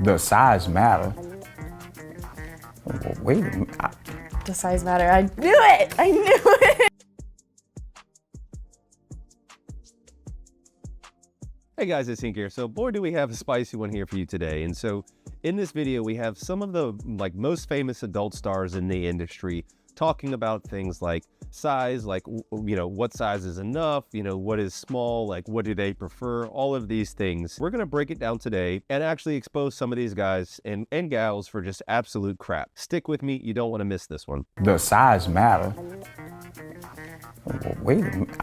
Does size matter? Wait a minute. Does size matter? I knew it! I knew it! Hey guys, it's Hink here. So boy, do we have a spicy one here for you today. And so in this video, we have some of the most famous adult stars in the industry talking about things like size, like, what size is enough, what is small, like what do they prefer, all of these things. We're gonna break it down today and actually expose some of these guys and gals for just absolute crap. Stick with me, you don't wanna miss this one. Does size matter? Wait a minute.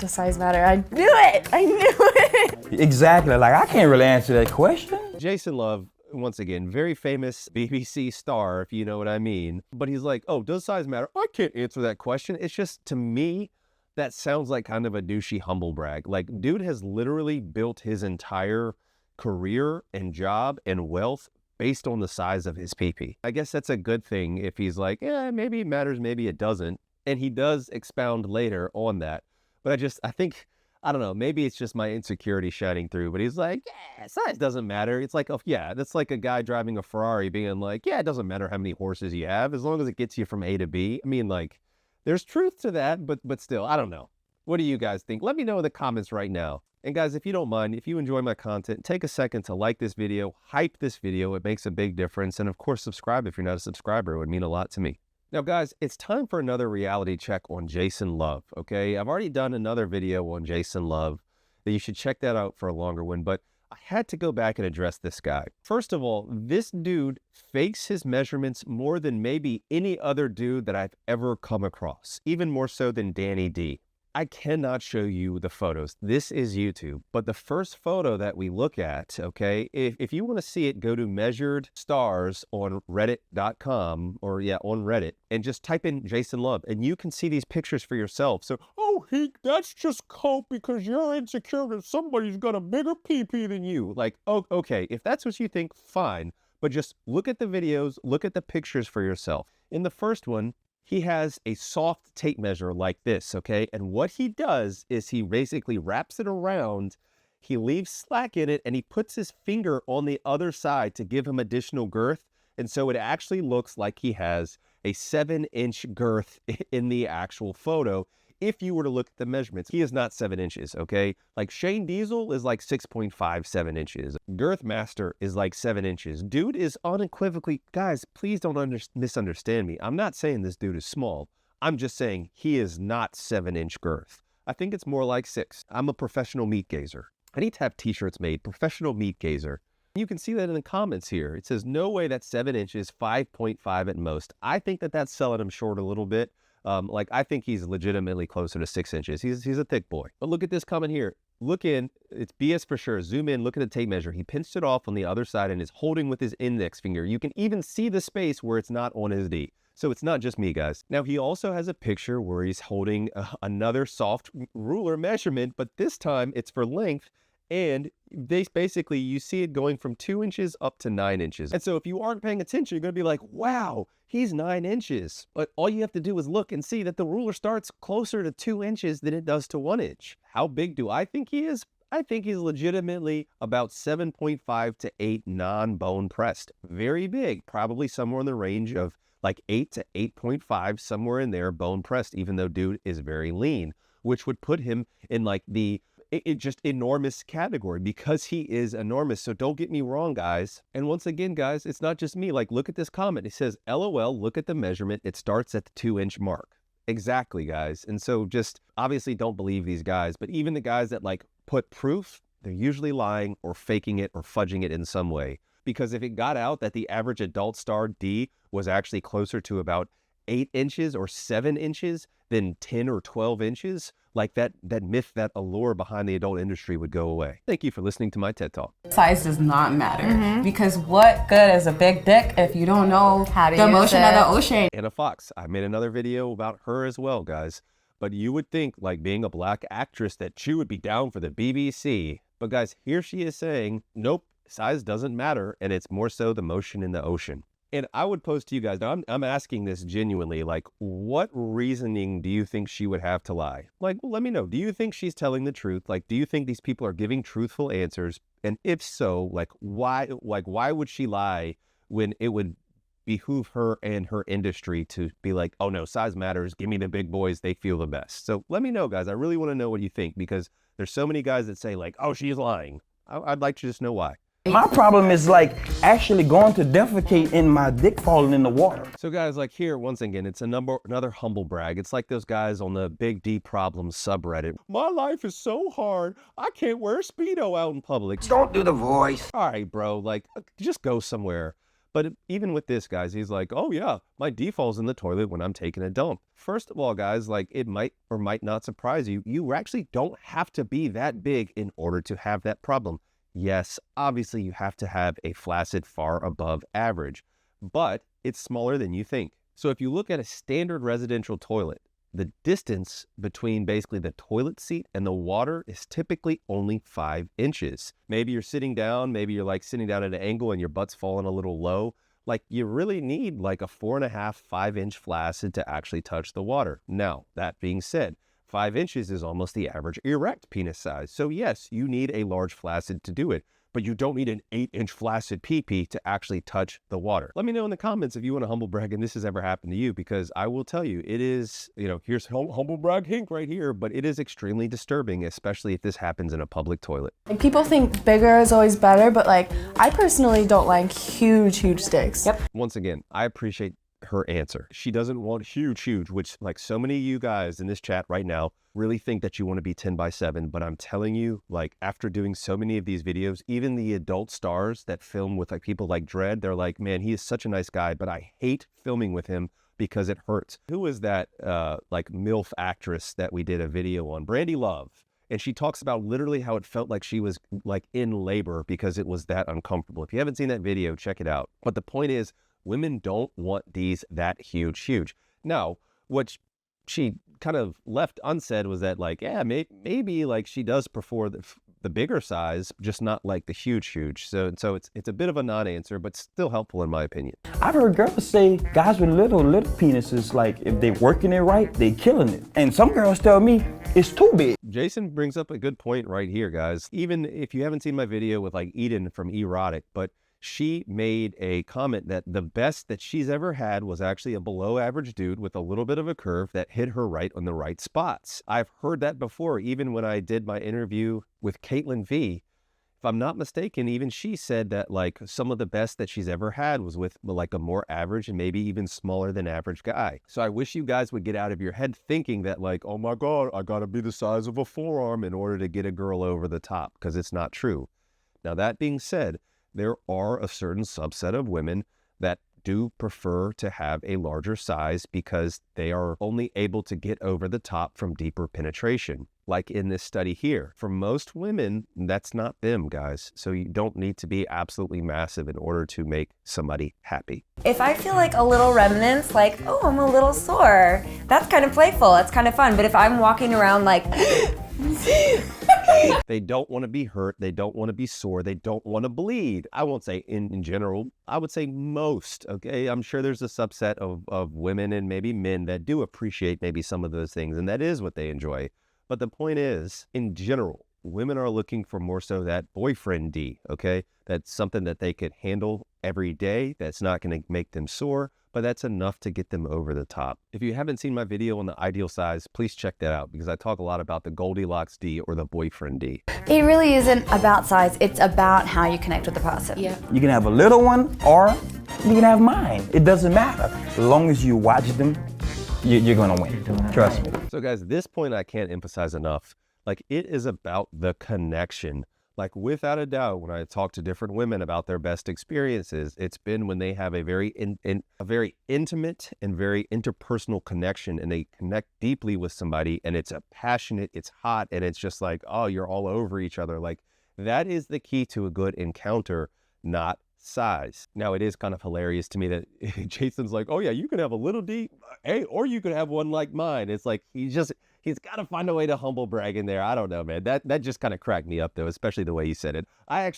Does size matter? I knew it! I knew it! Exactly, like I can't really answer that question. Jason Love, once again, very famous BBC star, if you know what I mean. But he's like, oh, does size matter? I can't answer that question. It's just, to me, that sounds like kind of a douchey humble brag. Like, dude has literally built his entire career and job and wealth based on the size of his PP. I guess that's a good thing if he's like, yeah, maybe it matters, maybe it doesn't. And he does expound later on that. But I think, I don't know, maybe it's just my insecurity shining through, but he's like, yeah, size doesn't matter. It's like, oh, yeah, that's like a guy driving a Ferrari being like, yeah, it doesn't matter how many horses you have, as long as it gets you from A to B. I mean, like, there's truth to that, but still, I don't know. What do you guys think? Let me know in the comments right now. And guys, if you don't mind, if you enjoy my content, take a second to like this video, hype this video. It makes a big difference. And of course, subscribe if you're not a subscriber. It would mean a lot to me. Now, guys, it's time for another reality check on Jason Love, okay? I've already done another video on Jason Love. You should check that out for a longer one, but I had to go back and address this guy. First of all, this dude fakes his measurements more than maybe any other dude that I've ever come across, even more so than Danny D. I cannot show you the photos. This is YouTube. But the first photo that we look at, okay, if you want to see it, go to Measured Stars on reddit.com or on Reddit and just type in Jason Love and you can see these pictures for yourself. So, oh, Hink, that's just cope because you're insecure that somebody's got a bigger PP than you. Like, oh, okay, if that's what you think, fine. But just look at the videos, look at the pictures for yourself. In the first one, he has a soft tape measure like this, okay? And what he does is he basically wraps it around, he leaves slack in it, and he puts his finger on the other side to give him additional girth. And so it actually looks like he has a 7-inch girth in the actual photo. If you were to look at the measurements, he is not 7 inches, okay? Like Shane Diesel is like 6.57 inches. Girth Master is like 7 inches. Dude is unequivocally, guys, please don't misunderstand me. I'm not saying this dude is small. I'm just saying he is not 7-inch girth. I think it's more like 6. I'm a professional meat gazer. I need to have t-shirts made, professional meat gazer. You can see that in the comments here. It says, no way that's 7 inches, 5.5 at most. I think that that's selling him short a little bit. I think he's legitimately closer to 6 inches. He's a thick boy. But look at this comment here. Look in, it's BS for sure. Zoom in, look at the tape measure. He pinched it off on the other side and is holding with his index finger. You can even see the space where it's not on his D. So it's not just me, guys. Now, he also has a picture where he's holding another soft ruler measurement, but this time it's for length. And basically, you see it going from 2 inches up to 9 inches. And so if you aren't paying attention, you're going to be like, wow, he's 9 inches. But all you have to do is look and see that the ruler starts closer to 2 inches than it does to 1 inch. How big do I think he is? I think he's legitimately about 7.5 to 8 non-bone pressed. Very big, probably somewhere in the range of like 8 to 8.5, somewhere in there, bone pressed, even though dude is very lean, which would put him in like the just enormous category because he is enormous. So don't get me wrong, guys. And once again, guys, it's not just me. Like, look at this comment. It says, LOL, look at the measurement. It starts at the 2-inch mark. Exactly, guys. And so just obviously don't believe these guys, but even the guys that like put proof, they're usually lying or faking it or fudging it in some way. Because if it got out that the average adult star D was actually closer to about 8 inches or 7 inches than 10 or 12 inches, like that myth, that allure behind the adult industry would go away. Thank you for listening to my TED Talk. Size does not matter because what good is a big dick if you don't know how to the use motion it. of the ocean? Anna Fox, I made another video about her as well, guys. But you would think, like being a black actress, that she would be down for the BBC. But guys, here she is saying, nope, size doesn't matter, and it's more so the motion in the ocean. And I would pose to you guys, now I'm asking this genuinely, like, what reasoning do you think she would have to lie? Like, let me know. Do you think she's telling the truth? Like, do you think these people are giving truthful answers? And if so, like, why would she lie when it would behoove her and her industry to be like, oh no, size matters. Give me the big boys. They feel the best. So let me know, guys. I really want to know what you think, because there's so many guys that say like, oh, she's lying. I'd like to just know why. My problem is like actually going to defecate and my dick falling in the water. So guys, like here, once again, it's another humble brag. It's like those guys on the Big D Problems subreddit. My life is so hard, I can't wear a Speedo out in public. Don't do the voice. All right, bro, like just go somewhere. But even with this, guys, he's like, oh yeah, my D falls in the toilet when I'm taking a dump. First of all, guys, like it might or might not surprise you. You actually don't have to be that big in order to have that problem. Yes, obviously you have to have a flaccid far above average, but it's smaller than you think. So if you look at a standard residential toilet, the distance between basically the toilet seat and the water is typically only 5 inches. Maybe you're sitting down, maybe you're like sitting down at an angle and your butt's falling a little low. Like you really need like a 4.5, 5 inch flaccid to actually touch the water. Now, that being said, 5 inches is almost the average erect penis size. So yes, you need a large flaccid to do it, but you don't need an 8-inch flaccid pee-pee to actually touch the water. Let me know in the comments if you want to humble brag and this has ever happened to you, because I will tell you, it is, here's humble brag Hink right here, but it is extremely disturbing, especially if this happens in a public toilet. Like, people think bigger is always better, but like, I personally don't like huge dicks. Yep. Once again, I appreciate her answer. She doesn't want huge, which like so many of you guys in this chat right now really think that you want to be 10x7, but I'm telling you, like after doing so many of these videos, even the adult stars that film with like people like Dredd, they're like, man, he is such a nice guy, but I hate filming with him because it hurts. Who is that like MILF actress that we did a video on? Brandy Love. And she talks about literally how it felt like she was like in labor because it was that uncomfortable. If you haven't seen that video, check it out. But the point is, women don't want these that huge. Now, what she kind of left unsaid was that like, yeah, maybe like she does prefer the bigger size, just not like the huge. So it's a bit of a non-answer, but still helpful in my opinion. I've heard girls say guys with little penises, like if they working it right, they killing it. And some girls tell me it's too big. Jason brings up a good point right here, guys. Even if you haven't seen my video with like Eden from Erotic, but she made a comment that the best that she's ever had was actually a below average dude with a little bit of a curve that hit her right on the right spots. I've heard that before, even when I did my interview with Caitlin V. If I'm not mistaken, even she said that like some of the best that she's ever had was with like a more average and maybe even smaller than average guy. So I wish you guys would get out of your head thinking that like, oh my God, I gotta be the size of a forearm in order to get a girl over the top, because it's not true. Now that being said, there are a certain subset of women that do prefer to have a larger size because they are only able to get over the top from deeper penetration. Like in this study here, for most women, that's not them, guys. So you don't need to be absolutely massive in order to make somebody happy. If I feel like a little remnants, like, oh, I'm a little sore, that's kind of playful, that's kind of fun. But if I'm walking around like, They don't want to be hurt. They don't want to be sore. They don't want to bleed. I won't say in general. I would say most, okay? I'm sure there's a subset of women and maybe men that do appreciate maybe some of those things, and that is what they enjoy. But the point is, in general, women are looking for more so that boyfriend D, okay? That's something that they could handle every day. That's not going to make them sore, but that's enough to get them over the top. If you haven't seen my video on the ideal size, please check that out, because I talk a lot about the Goldilocks D or the boyfriend D. it really isn't about size, it's about how you connect with the person. Yeah. You can have a little one or you can have mine. It doesn't matter. As long as you watch them, you're gonna win. Trust me. So guys, this point I can't emphasize enough. Like, it is about the connection. Like, without a doubt, when I talk to different women about their best experiences, it's been when they have a very intimate and very interpersonal connection, and they connect deeply with somebody, and it's a passionate, it's hot, and it's just like, oh, you're all over each other. Like, that is the key to a good encounter, not size. Now, it is kind of hilarious to me that Jason's like, oh yeah, you can have a little D, hey, or you could have one like mine. It's like, He's got to find a way to humble brag in there. I don't know, man. That just kind of cracked me up, though, especially the way he said it. I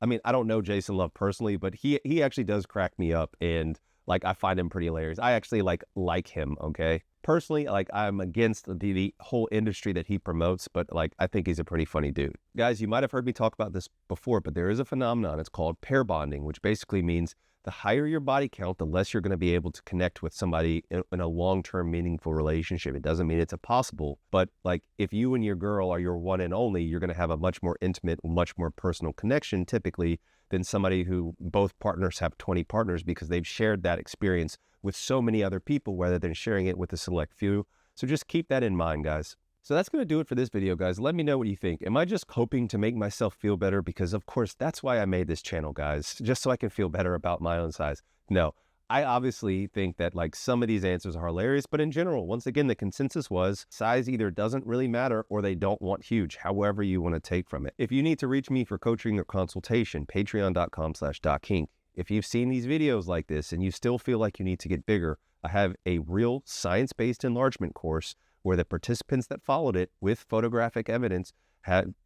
mean, I don't know Jason Love personally, but he actually does crack me up, and like I find him pretty hilarious. I actually like him, okay? Personally, like I'm against the whole industry that he promotes, but like I think he's a pretty funny dude. Guys, you might have heard me talk about this before, but there is a phenomenon. It's called pair bonding, which basically means the higher your body count, the less you're going to be able to connect with somebody in a long-term meaningful relationship. It doesn't mean it's impossible, but like if you and your girl are your one and only, you're going to have a much more intimate, much more personal connection typically than somebody who both partners have 20 partners because they've shared that experience with so many other people rather than sharing it with a select few. So just keep that in mind, guys. So that's going to do it for this video, guys. Let me know what you think. Am I just hoping to make myself feel better? Because of course, that's why I made this channel, guys, just so I can feel better about my own size. No, I obviously think that like some of these answers are hilarious, but in general, once again, the consensus was size either doesn't really matter or they don't want huge, however you want to take from it. If you need to reach me for coaching or consultation, patreon.com/DocHink. If you've seen these videos like this and you still feel like you need to get bigger, I have a real science-based enlargement course where the participants that followed it with photographic evidence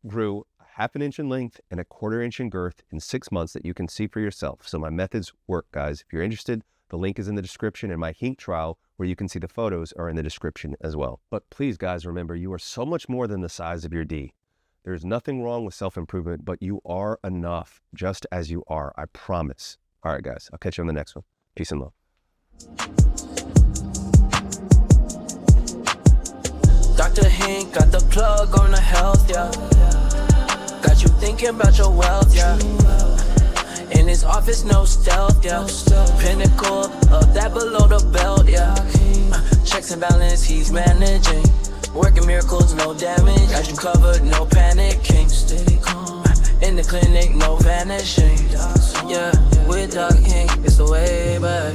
grew 1/2 inch in length and 1/4 inch in girth in 6 months that you can see for yourself. So my methods work, guys. If you're interested, the link is in the description, and my Hink trial where you can see the photos are in the description as well. But please, guys, remember, you are so much more than the size of your D. There's nothing wrong with self-improvement, but you are enough just as you are, I promise. All right, guys, I'll catch you on the next one. Peace and love. Dr. Hink got the plug on the health, yeah. Got you thinking about your wealth, yeah. In his office, no stealth, yeah. Pinnacle of that below the belt, yeah. Checks and balance, he's managing. Working miracles, no damage. Got you covered, no panicking. Steady calm. In the clinic, no vanishing. Yeah, with Doc Hink, it's the way back.